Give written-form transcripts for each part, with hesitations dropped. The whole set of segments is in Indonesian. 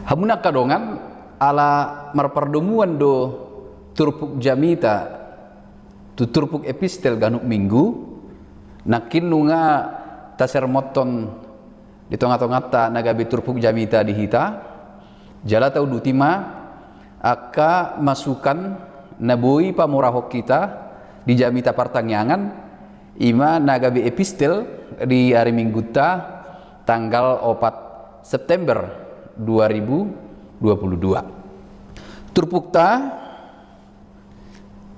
Hamuna kadongan ala marpardumuan do turpuk jamita tu turpuk epistel ganuk minggu nakin nunga taser moton di tengah-tengah ta nagabi turpuk jamita di hita jala tau dutima aka masukan nabui pamurahok kita di jamita partangyangan ima nagabi epistel di hari minggu ta tanggal 4 September 2022. Turpukta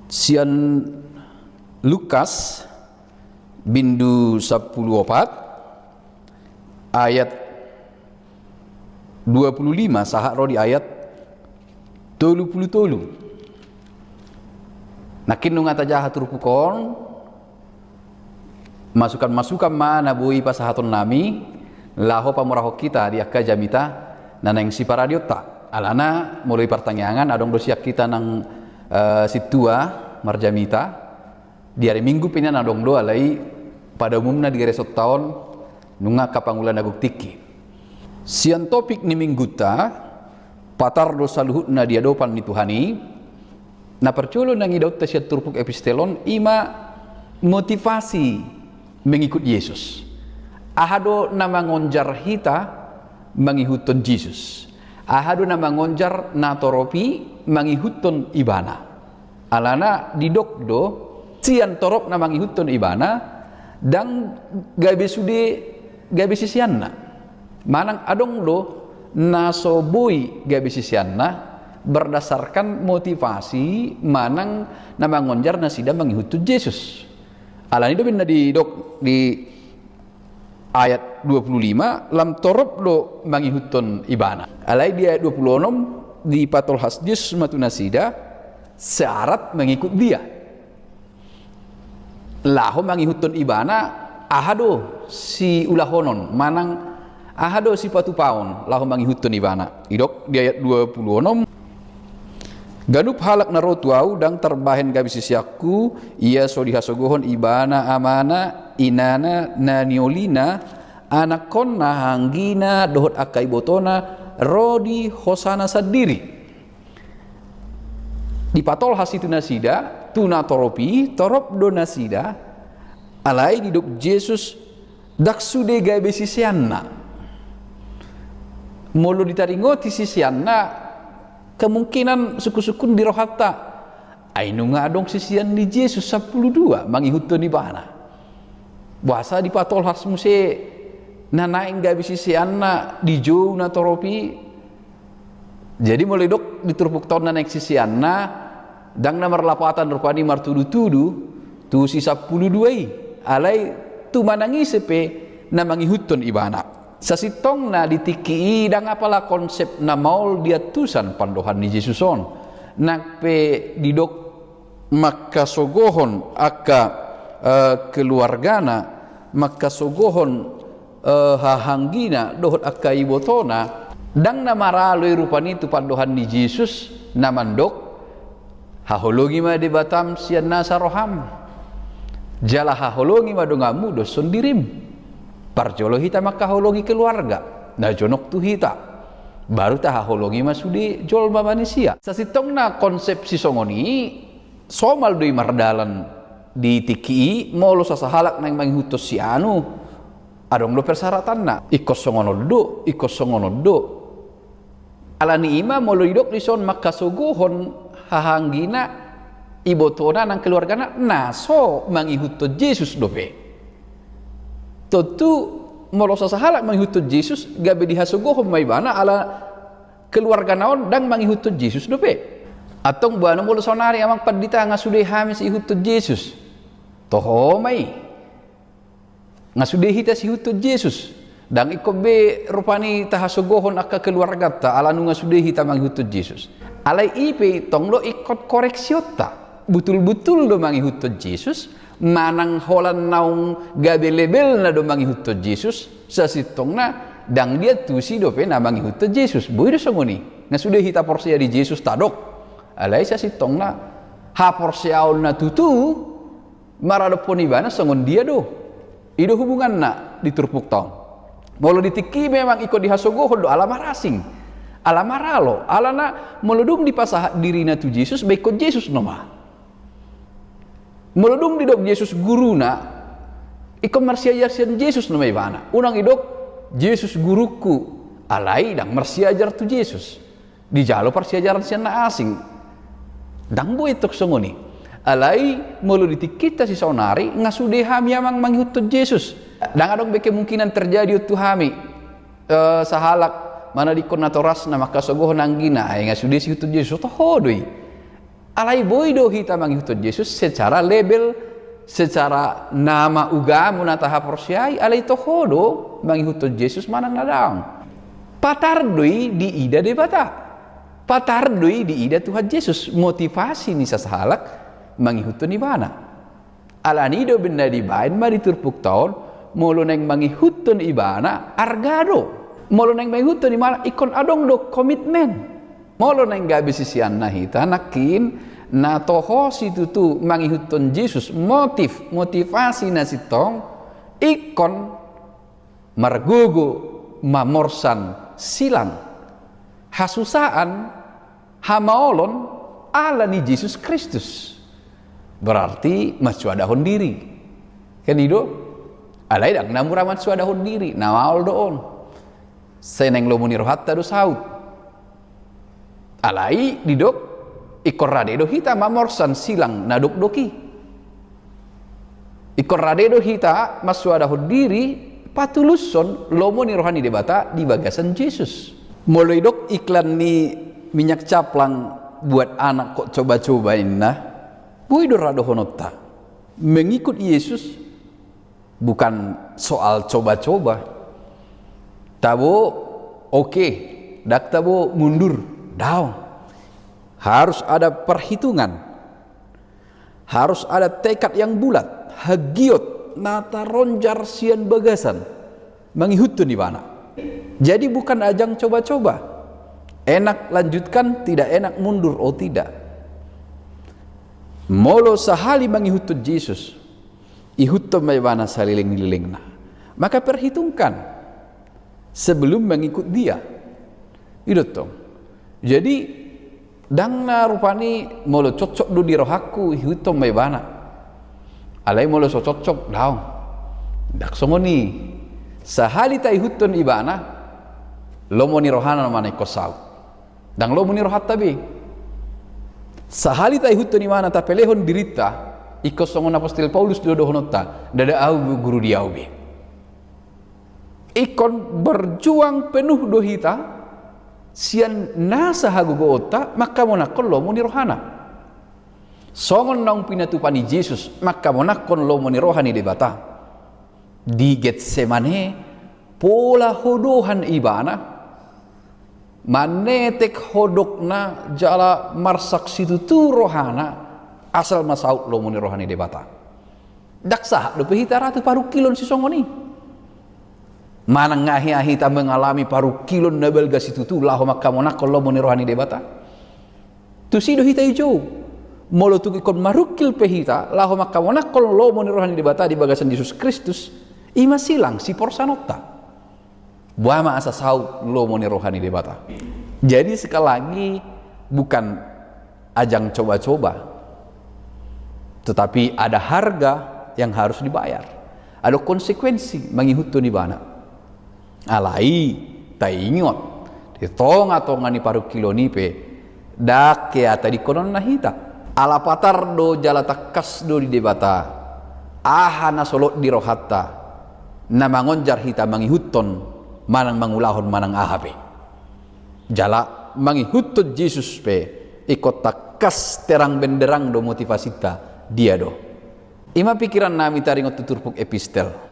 sian Lukas bindu 14 ayat 25 sahak ro di ayat 30. Nakin nunga tajah turpukon masukan-masukan mana bui pasahatun nami laho pamurahok kita di akka jamita nanang si paradio tak alana mulai pertanyaan adong dosiak kita nang situa marjamita di hari minggu pinan adong do alai pada umumna di resot tahun nunga kapangulan aguk tiki sian topik ni minggu ta patar dosa luhutna dia dopan ni Tuhani na percolo nang idot ta siat turpuk epistelon ima motivasi mengikut Yesus ahado nama ngonjar hita mangihutun Yesus ahado nama ngonjar natoropi mangihutun ibana alana didokdo sian torop na mangihutun ibana dan gabe sisianna manang adong do nasobui gabe sisianna berdasarkan motivasi manang nama ngonjar nasida mangihutun Yesus alani do binna didok di ayat 25 lam torop lo mangihutun ibana alai dia 26 di patol hasdis matunasida syarat mengikut dia laho mangihutun ibana ahado si ulahonon manang ahado si patu paon laho mangihutun ibana idok di ayat 26 ganup halak narotuau dang terbahen gabi sisiaku ia sodiha sogohon ibana amana inana naniolina anakon nahanggina dohot akai botona rodi hosana sadiri di patol hasitu nasida tuna toropi torop do nasida alai diduk Yesus daksude gabe sisianna molo ditaringoti sisianna kemungkinan suku-sukun di rohata ainu ngadong sisian di Yesus 12 mangihutun di bana bahasa di patol has muse nanaing gabi sisianna di jauh na toropi jadi mulai dok diturpuk tahun naik sisianna dang namar lapatan rupani martudu-tudu tu si 12 alai tu manangi sepe na mangihutun ibana sasitong na ditiki dang apalah konsep na maul dia tusan pandohan ni Yesuson nakpe didok maka sogohon aka keluargana maka sogohon hahanggina dohot aka ibotona dang namaralui rupani tu pandohan ni Yesus namandok hahologi ma de batam sian nasa roham jala hahologi ma dongamu doson dirim parjolo hita maka hologi keluarga na jonok tu hita baru ta hologi masudi jol manusia sasitong na konsep si songoni somal dui mardalan di tiki molo sasahalak nang manghutos si anu adong do persyaratan na ikos songono do alani ima molo idok lison maka sogohon hahanggina ibotona nang keluargana naso mangihutos Yesus dope tentu molo sasahalak mangihutun Yesus gabe dihasugohom may bana ala keluarga naon dang mangihutun Yesus dope atong buano molo sonari amang pandita nga suday hamis ihutun Yesus toho may nga suday hita si hutun Yesus dang ikobe rupani tahasugohon akka keluarga ta ala nu nga suday hita mangihutun Yesus alay ipe tonglo ikot koreksiota betul-betul do mangihutun Yesus manang holan naung gabe lebel na do mangihutod Yesus sa sitong na dang dia tusi dope na mangihutod Yesus buhay do sangoni nga sudah hita porsiya di Yesus tadok alay sa sitong na ha porsiyaon na tutu maradopon ibana sangon dia do ido hubungan na diturpuk taon molo ditiki memang iko dihasogohon do alamar asing Ala maralo, ala na meludung di pasah dirina tu Yesus, baikot Yesus noma. Meludung di dok Yesus guruna, ikon marsiajarsian Yesus noma ibana. Unang idok Yesus guruku, alai dang marsiajar tu Yesus. Di jalo parsiajaran sian na asing. Dang boy tok songoni. Alai meluditi kita si saunari ngasudeha miamang manghutut Yesus. Dang adong be kemungkinan terjadi tu hami sahalak mana di konatoras na makasogoh nanggina ay nga sudah si hutut Yesus tohodoi alai boy do hita manghutut Yesus secara label secara nama ugamu na taha porsiai alai tohodo manghutut Yesus mana nadang patardoi di ida debata patardoi di ida Tuhan Yesus motivasi ni sasahalak manghutun ni bana alani do benda di bain mari turpuk taon molo neng manghutun ibana argado molo neng menguto di mana ikon adong do komitmen molo neng gabi sisian nahita nakin na toho si tutu mangihutun Yesus motivasi na sitong ikon margugo mamorsan silang hasusaan hamaolon ala ni Yesus Kristus berarti maswadahon diri kan ido alai dak namura maswadahon diri nawal doon seneng lomuni rohatta do saut alai didok ikor rade do hita mamorsan silang nadok doki ikor rade do hita maswada diri patuluson lomuni rohani debata di bagasan Yesus mulai dok iklan ni minyak caplang buat anak kok coba-cobain nah boy do rado honotta mengikut Yesus bukan soal coba-coba tabo oke, dak tabo mundur, down. Harus ada perhitungan, harus ada tekad yang bulat, hagiot, nata ronjar sian bagasan, mengihutun di mana. Jadi bukan ajang coba-coba, enak lanjutkan, tidak enak mundur, oh tidak. Molo sahali mengihutun Yesus, ihutun maybana saliling-lilingna, maka perhitungkan. Sebelum mengikut dia itu toh jadi dang na rupani molo cocok do di rohaku hiutom may bana alai molo so cocok daw dak songoni sahali ta hiuton ibana lomo ni rohana manay kosaw dang lomo ni rohat tabi sahali ta hiuton ibana ta pelehon dirita ikosongon apostol Paulus do honota dada au guru diau be ikon berjuang penuh dohita sian nasa hagugo ota maka monakon lomo ni rohana songon naung pinatupani Yesus maka monakon lomo ni rohani debata di Getsemane pola hodohan ibana manetek hodokna jala marsak situ tu rohana asal masaut lomo ni rohani debata daksa do pehita ratu paru kilon si songoni manang ngahi-ahi ta mengalami paru kilon na belga situ tu laho makamona kollo moni rohani debata tu sido hita ijo molo tu ikon marukil pehita laho makamona kollo moni rohani debata di bagasan Yesus Kristus ima silang si porsanota buama asa saut lo moni rohani debata jadi sekali lagi bukan ajang coba-coba tetapi ada harga yang harus dibayar ada konsekuensi mengihutun di bana alai taingot ditonga-tonga ni paru kilo nipe dak ya tadi konon nahita ala patar do jala takas do di debata ahana solot di rohatta na mangonjar hita mangihuton manang mangulahon manang ahape jala mangihutun Yesus pe ikot takas terang benderang do motivasita dia do ima pikiran nami taringot tuturpuk epistel